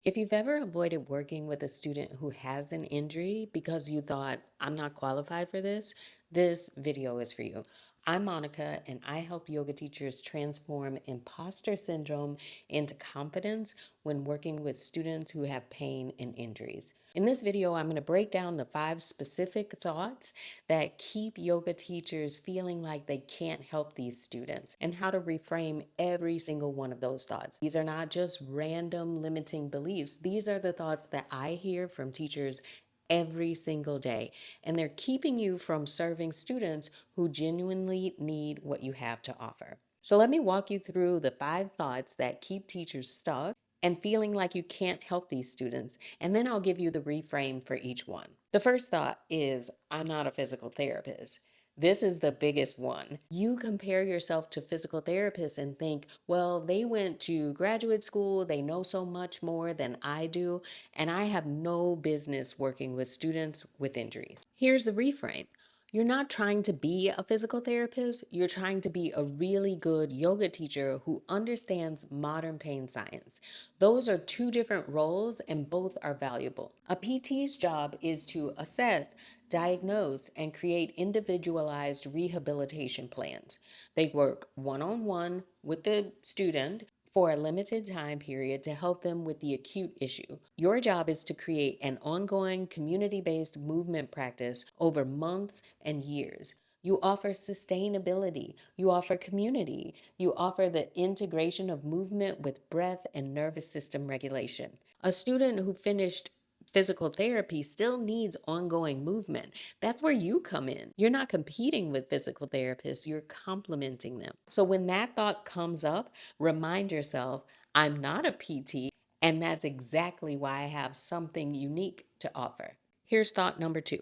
If you've ever avoided working with a student who has an injury because you thought, I'm not qualified for this video is for you. I'm Monica, and I help yoga teachers transform imposter syndrome into confidence when working with students who have pain and injuries. In this video, I'm going to break down the 5 specific thoughts that keep yoga teachers feeling like they can't help these students and how to reframe every single one of those thoughts. These are not just random limiting beliefs. These are the thoughts that I hear from teachers every single day, and they're keeping you from serving students who genuinely need what you have to offer. So let me walk you through the 5 thoughts that keep teachers stuck and feeling like you can't help these students, and then I'll give you the reframe for each one. The first thought is, I'm not a physical therapist. This is the biggest one. You compare yourself to physical therapists and think, well, they went to graduate school, they know so much more than I do, and I have no business working with students with injuries. Here's the reframe. You're not trying to be a physical therapist, you're trying to be a really good yoga teacher who understands modern pain science. Those are 2 different roles, and both are valuable. A PT's job is to assess, diagnose, and create individualized rehabilitation plans. They work one on one with the student for a limited time period to help them with the acute issue. Your job is to create an ongoing community based movement practice over months and years. You offer sustainability, you offer community, you offer the integration of movement with breath and nervous system regulation. A student who finished physical therapy still needs ongoing movement. That's where you come in. You're not competing with physical therapists, you're complementing them. So when that thought comes up, remind yourself, I'm not a PT, and that's exactly why I have something unique to offer. Here's thought number 2.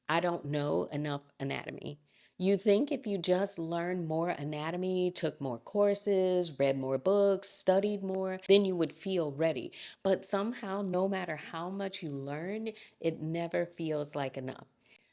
I don't know enough anatomy. You think if you just learned more anatomy, took more courses, read more books, studied more, then you would feel ready. But somehow, no matter how much you learn, it never feels like enough.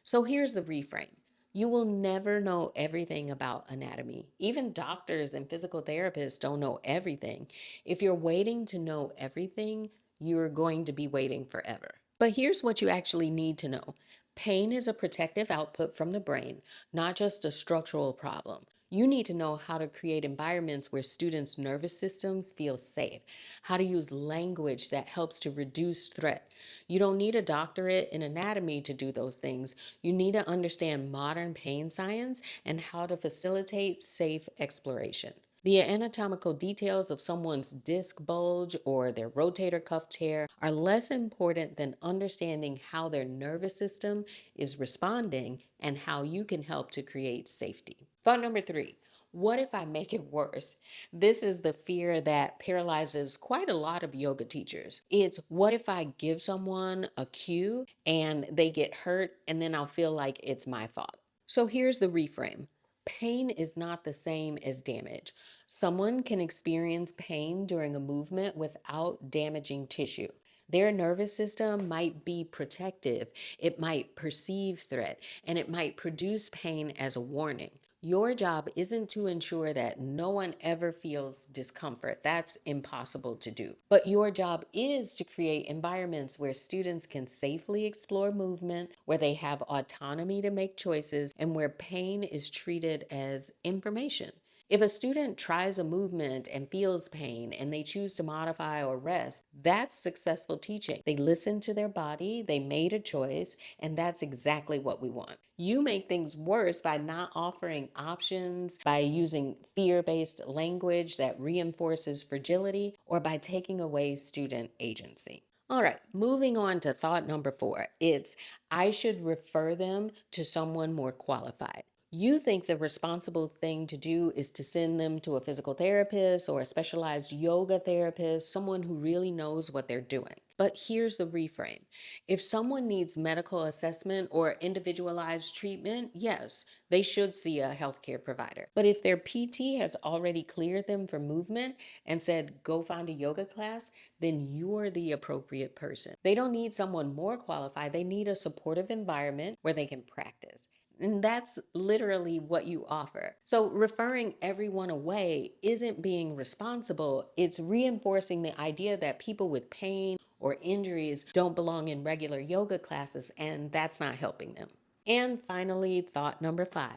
So here's the reframe. You will never know everything about anatomy. Even doctors and physical therapists don't know everything. If you're waiting to know everything, you're going to be waiting forever. But here's what you actually need to know. Pain is a protective output from the brain, not just a structural problem. You need to know how to create environments where students' nervous systems feel safe, how to use language that helps to reduce threat. You don't need a doctorate in anatomy to do those things. You need to understand modern pain science and how to facilitate safe exploration. The anatomical details of someone's disc bulge or their rotator cuff tear are less important than understanding how their nervous system is responding and how you can help to create safety. Thought number 3. What if I make it worse? This is the fear that paralyzes quite a lot of yoga teachers. It's what if I give someone a cue and they get hurt and then I'll feel like it's my fault? So here's the reframe. Pain is not the same as damage. Someone can experience pain during a movement without damaging tissue. Their nervous system might be protective, it might perceive threat, and it might produce pain as a warning. Your job isn't to ensure that no one ever feels discomfort. That's impossible to do. But your job is to create environments where students can safely explore movement, where they have autonomy to make choices, and where pain is treated as information. If a student tries a movement and feels pain and they choose to modify or rest, that's successful teaching. They listened to their body, they made a choice, and that's exactly what we want. You make things worse by not offering options, by using fear based language that reinforces fragility, or by taking away student agency. All right, moving on to thought number 4. It's I should refer them to someone more qualified. You think the responsible thing to do is to send them to a physical therapist or a specialized yoga therapist, someone who really knows what they're doing. But here's the reframe. If someone needs medical assessment or individualized treatment, yes, they should see a healthcare provider. But if their PT has already cleared them for movement and said, go find a yoga class, then you're the appropriate person. They don't need someone more qualified, they need a supportive environment where they can practice. And that's literally what you offer. So referring everyone away isn't being responsible, it's reinforcing the idea that people with pain or injuries don't belong in regular yoga classes, and that's not helping them. And finally, thought number 5.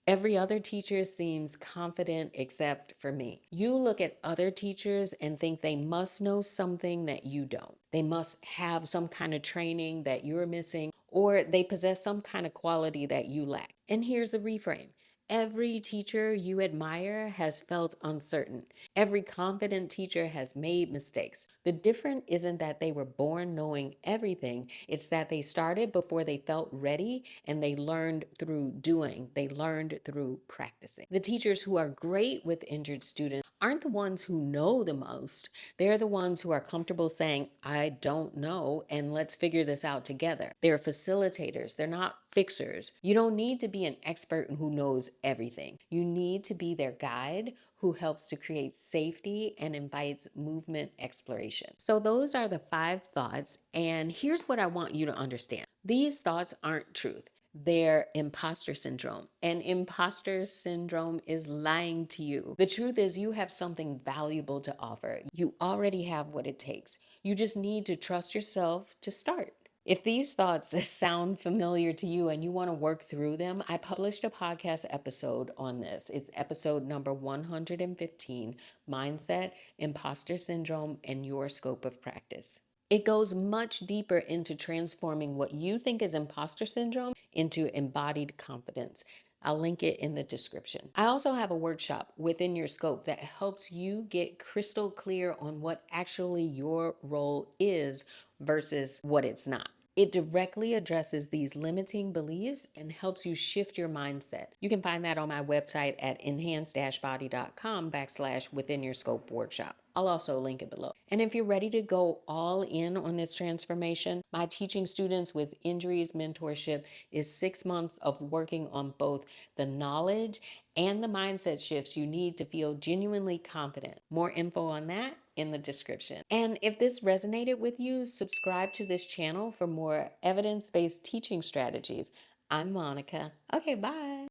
Every other teacher seems confident except for me. You look at other teachers and think they must know something that you don't. They must have some kind of training that you're missing, or they possess some kind of quality that you lack. And here's a reframe. Every teacher you admire has felt uncertain. Every confident teacher has made mistakes. The difference isn't that they were born knowing everything, it's that they started before they felt ready and they learned through doing. They learned through practicing. The teachers who are great with injured students aren't the ones who know the most. They're the ones who are comfortable saying, I don't know, and let's figure this out together. They're facilitators, they're not fixers. You don't need to be an expert who knows everything. You need to be their guide who helps to create safety and invites movement exploration. So, those are the 5 thoughts, and here's what I want you to understand. These thoughts aren't truth. They're imposter syndrome. And imposter syndrome is lying to you. The truth is, you have something valuable to offer. You already have what it takes. You just need to trust yourself to start. If these thoughts sound familiar to you and you want to work through them, I published a podcast episode on this. It's episode number 115, Mindset, Imposter Syndrome, and Your Scope of Practice. It goes much deeper into transforming what you think is imposter syndrome into embodied confidence. I'll link it in the description. I also have a workshop within your scope that helps you get crystal clear on what actually your role is versus what it's not. It directly addresses these limiting beliefs and helps you shift your mindset. You can find that on my website at enhance-body.com/within your scope workshop. I'll also link it below. And if you're ready to go all in on this transformation, my teaching students with injuries mentorship is 6 months of working on both the knowledge and the mindset shifts you need to feel genuinely confident. More info on that in the description. And if this resonated with you, subscribe to this channel for more evidence-based teaching strategies. I'm Monica. Okay, bye.